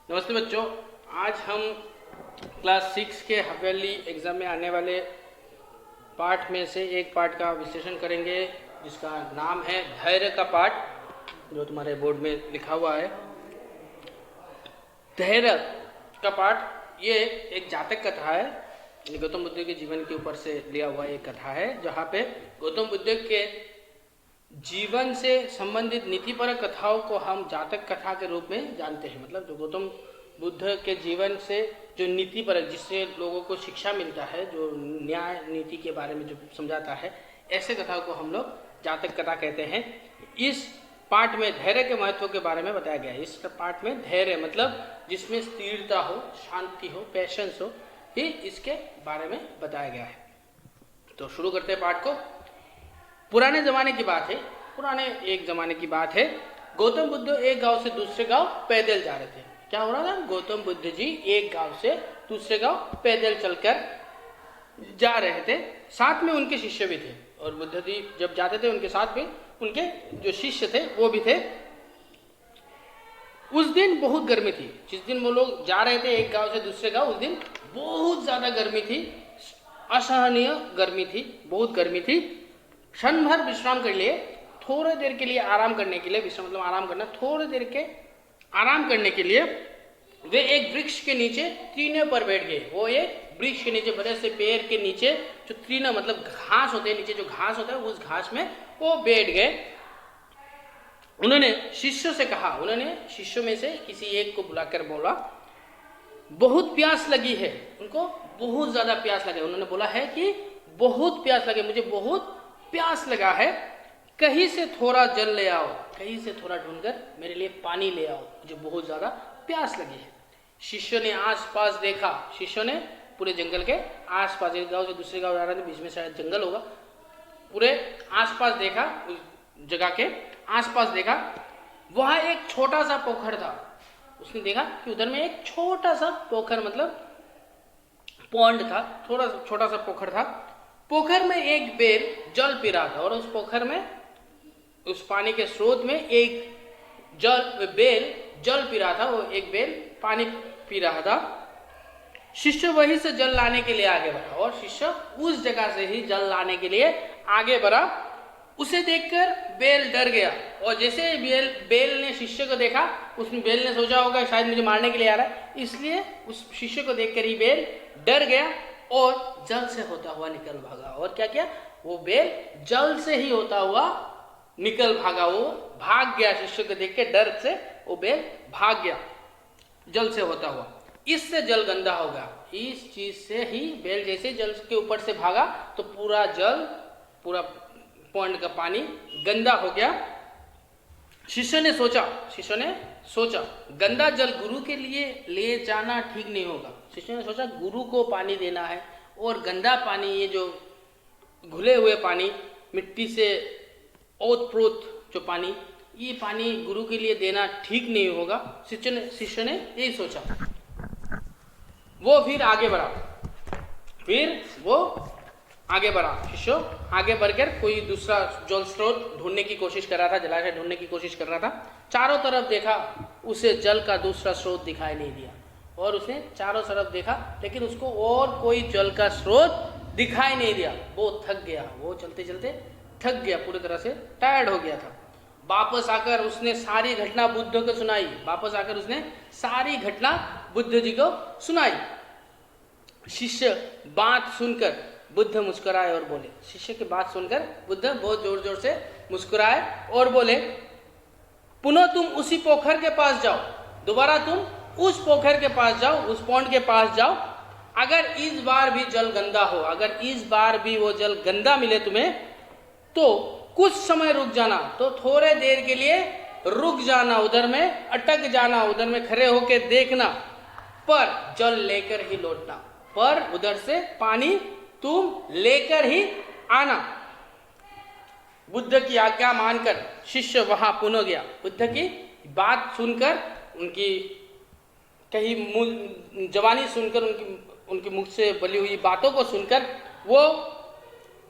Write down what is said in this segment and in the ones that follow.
नमस्ते बच्चों। आज हम क्लास 6 के हाफ ईयरली एग्ज़ाम में आने वाले पाठ में से एक पाठ का विश्लेषण करेंगे जिसका नाम है धैर्य का पाठ, जो तुम्हारे बोर्ड में लिखा हुआ है। धैर्य का पाठ ये एक जातक कथा है, गौतम बुद्ध के जीवन के ऊपर से लिया हुआ एक कथा है, जहाँ पे गौतम बुद्ध के जीवन से संबंधित नीतिपरक कथाओं को हम जातक कथा के रूप में जानते हैं। मतलब जो गौतम बुद्ध के जीवन से जो नीतिपरक, जिससे लोगों को शिक्षा मिलता है, जो न्याय नीति के बारे में जो समझाता है, ऐसे कथाओं को हम लोग जातक कथा कहते हैं। इस पाठ में धैर्य के महत्व के बारे में बताया गया है। इस पाठ में धैर्य मतलब जिसमें स्थिरता हो, शांति हो, पेशेंस हो, ही इसके बारे में बताया गया है। तो शुरू करते हैं पाठ को। पुराने जमाने की बात है, पुराने एक जमाने की बात है। गौतम बुद्ध एक गांव से दूसरे गांव पैदल जा रहे थे। क्या हो रहा था? गौतम बुद्ध जी एक गांव से दूसरे गांव पैदल चलकर जा रहे थे। साथ में उनके शिष्य भी थे, और बुद्ध जी जब जाते थे उनके साथ में उनके जो शिष्य थे वो भी थे। उस दिन बहुत गर्मी थी। जिस दिन वो लोग जा रहे थे एक गांव से दूसरे गांव, उस दिन बहुत ज्यादा गर्मी थी, असहनीय गर्मी थी, बहुत गर्मी थी। क्षण भर विश्राम कर लिए, थोड़ी देर के लिए आराम करने के लिए, विश्राम मतलब आराम करना, थोड़ी देर के आराम करने के लिए वे एक वृक्ष के नीचे तीने पर बैठ गए। वो एक वृक्ष के नीचे, बड़े से पेड़ के नीचे जो तीना मतलब घास होते हैं, नीचे जो घास होता है उस घास में वो बैठ गए। उन्होंने शिष्यों से कहा, उन्होंने शिष्यों में से किसी एक को बुलाकर बोला, बहुत प्यास लगी है। उनको बहुत ज्यादा प्यास लगे। उन्होंने बोला है कि बहुत प्यास लगे, मुझे बहुत प्यास लगा है, कहीं से थोड़ा जल ले आओ, कहीं से थोड़ा ढूंढकर मेरे लिए पानी ले आओ, मुझे बहुत ज्यादा प्यास लगी है। शिष्यों ने आसपास देखा, शिष्यों ने पूरे जंगल के आसपास, एक गांव से दूसरे गांव जा रहे थे, बीच में शायद जंगल होगा, पूरे आसपास देखा, उस जगह के आसपास देखा, वहां एक छोटा सा पोखर था। उसने देखा कि उधर में एक छोटा सा पोखर मतलब पॉन्ड था, थोड़ा छोटा सा पोखर था। पोखर में एक बेल जल पी रहा था, और उस पोखर में, उस पानी के स्रोत में एक बेल जल पी रहा था। वो एक बेल पानी पी रहा था। शिष्य वहीं से जल लाने के लिए आगे बढ़ा, और शिष्य उस जगह से ही जल लाने के लिए आगे बढ़ा। उसे देखकर बेल डर गया, और जैसे बेल ने शिष्य को देखा, उसने बेल ने सोचा होगा शायद मुझे मारने के लिए आ रहा है, इसलिए उस शिष्य को देखकर ही बेल डर गया और जल से होता हुआ निकल भागा। और क्या किया? वो बेल जल से ही होता हुआ निकल भागा, वो भाग गया। शिष्य को देख के डर से वो बेल भाग गया जल से होता हुआ। इससे जल गंदा होगा। इस चीज से ही बेल जैसे जल के ऊपर से भागा तो पूरा जल, पूरा पॉन्ड का पानी गंदा हो गया। शिष्य ने सोचा गंदा जल गुरु के लिए ले जाना ठीक नहीं होगा। शिष्य ने सोचा गुरु को पानी देना है, और गंदा पानी, ये जो घुले हुए पानी, मिट्टी से ओत-प्रोत जो पानी, ये पानी गुरु के लिए देना ठीक नहीं होगा। शिष्य ने यही सोचा। वो फिर आगे बढ़ा। शिष्य आगे बढ़कर कोई दूसरा जल स्रोत ढूंढने की कोशिश कर रहा था, जलाशय ढूंढने की कोशिश कर रहा था। चारों तरफ देखा, उसे जल का दूसरा स्रोत दिखाई नहीं दिया, और उसने चारों तरफ देखा, लेकिन उसको और कोई जल का स्रोत दिखाई नहीं दिया। वो थक गया, वो चलते चलते थक गया, पूरी तरह से टायर्ड हो गया था। वापस आकर उसने सारी घटना बुद्ध जी को सुनाई। शिष्य बात सुनकर बुद्ध मुस्कुराए और बोले, शिष्य की बात सुनकर बुद्ध बहुत जोर जोर से मुस्कुराए और बोले, पुनः तुम उसी पोखर के पास जाओ, दोबारा तुम उस पोखर के पास जाओ, उस पॉन्ड के पास जाओ। अगर इस बार भी जल गंदा हो, अगर इस बार भी वो जल गंदा मिले तुम्हें, तो कुछ समय रुक जाना, तो थोड़े देर के लिए रुक जाना, उधर में अटक जाना, उधर में खड़े होके देखना, पर जल लेकर ही लौटना, पर उधर से पानी तुम लेकर ही आना। बुद्ध की आज्ञा मानकर शिष्य वहां पुनः गया। बुद्ध की बात सुनकर, उनकी कही जवानी सुनकर, उनकी मुख से बोली हुई बातों को सुनकर वो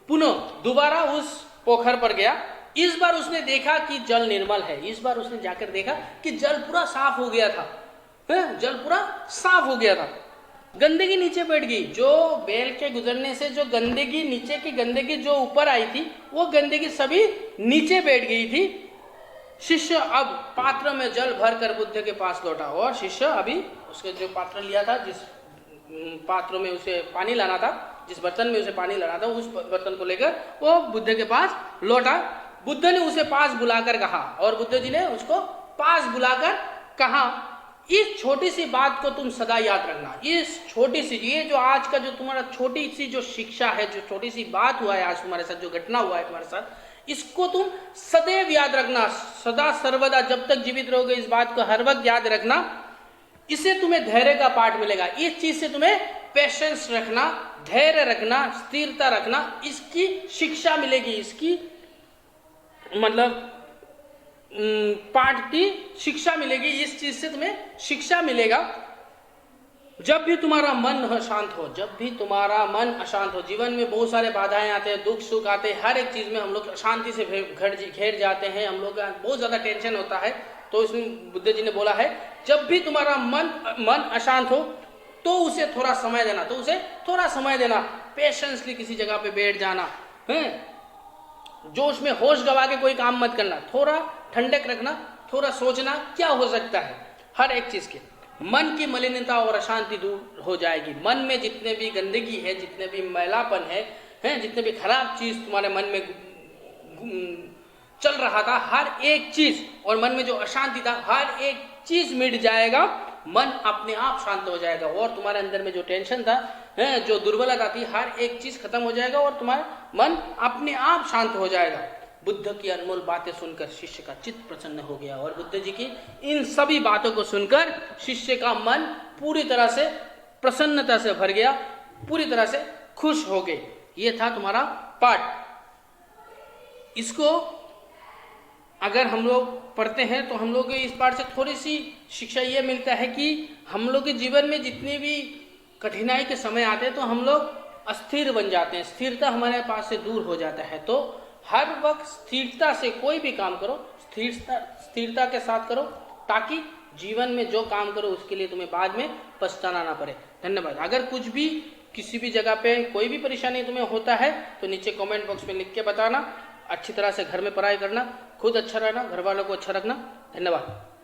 पुनः दोबारा उस पोखर पर गया। इस बार उसने देखा कि जल निर्मल है। इस बार उसने जाकर देखा कि जल पूरा साफ हो गया था। है, जल पूरा साफ हो गया था, गंदगी नीचे बैठ गई। जो बैल के गुजरने से जो गंदगी, नीचे की गंदगी जो ऊपर आई थी, वो गंदगी सभी नीचे बैठ गई थी। शिष्य अब पात्र में जल भरकर बुद्ध के पास लौटा, और शिष्य अभी उसके जो पात्र लिया था, जिस पात्र में उसे पानी लाना था, जिस बर्तन में उसे पानी लाना था, उस बर्तन को लेकर वो बुद्ध के पास लौटा। बुद्ध ने उसे पास बुलाकर कहा, और बुद्ध जी ने उसको पास बुलाकर कहा, इस छोटी सी बात को तुम सदा याद रखना। इस छोटी सी, ये जो आज का जो तुम्हारा छोटी सी जो शिक्षा है, जो छोटी सी बात हुआ है आज तुम्हारे साथ, जो घटना हुआ है तुम्हारे साथ, इसको तुम सदैव याद रखना, सदा सर्वदा जब तक जीवित रहोगे इस बात को हर वक्त याद रखना। इससे तुम्हें धैर्य का पाठ मिलेगा, इस चीज से तुम्हें पेशेंस रखना, धैर्य रखना, स्थिरता रखना, इसकी शिक्षा मिलेगी, इसकी मतलब पाठ की शिक्षा मिलेगी, इस चीज से तुम्हें शिक्षा मिलेगा। जब भी तुम्हारा मन अशांत हो, जब भी तुम्हारा मन अशांत हो, जीवन में बहुत सारे बाधाएं आते हैं, दुख सुख आते हैं, हर एक चीज में हम लोग अशांति से घेर जाते हैं, हम लोग का बहुत ज्यादा टेंशन होता है। तो इसमें बुद्ध जी ने बोला है, जब भी तुम्हारा मन अशांत हो तो उसे थोड़ा समय देना, तो उसे थोड़ा समय देना, पेशेंसली किसी जगह पे बैठ जाना है, जोश में होश गवा के कोई काम मत करना, थोड़ा ठंडक रखना, थोड़ा सोचना क्या हो सकता है हर एक चीज के। मन की मलिनता और अशांति दूर हो जाएगी। मन में जितने भी गंदगी है, जितने भी मैलापन है, जितने भी खराब चीज तुम्हारे मन में चल रहा था, हर एक चीज, और मन में जो अशांति था, हर एक चीज मिट जाएगा, मन अपने आप शांत हो जाएगा, और तुम्हारे अंदर में जो टेंशन था, जो दुर्बलता थी, हर एक चीज खत्म हो जाएगा, और तुम्हारा मन अपने आप शांत हो जाएगा। बुद्ध की अनमोल बातें सुनकर शिष्य का चित्त प्रसन्न हो गया, और बुद्ध जी की इन सभी बातों को सुनकर शिष्य का मन पूरी तरह से प्रसन्नता से भर गया, पूरी तरह से खुश हो गए। ये था तुम्हारा पाठ। इसको अगर हम लोग पढ़ते हैं तो हम लोग इस पाठ से थोड़ी सी शिक्षा ये मिलता है कि हम लोग के जीवन में जितनी भी कठिनाई के समय आते हैं तो हम लोग अस्थिर बन जाते हैं, स्थिरता हमारे पास से दूर हो जाता है। तो हर वक्त स्थिरता से कोई भी काम करो, स्थिरता के साथ करो, ताकि जीवन में जो काम करो उसके लिए तुम्हें बाद में पछताना ना पड़े। धन्यवाद। अगर कुछ भी किसी भी जगह पे कोई भी परेशानी तुम्हें होता है तो नीचे कमेंट बॉक्स में लिख के बताना। अच्छी तरह से घर में पढ़ाई करना, खुद अच्छा रहना, घर वालों को अच्छा रखना। धन्यवाद।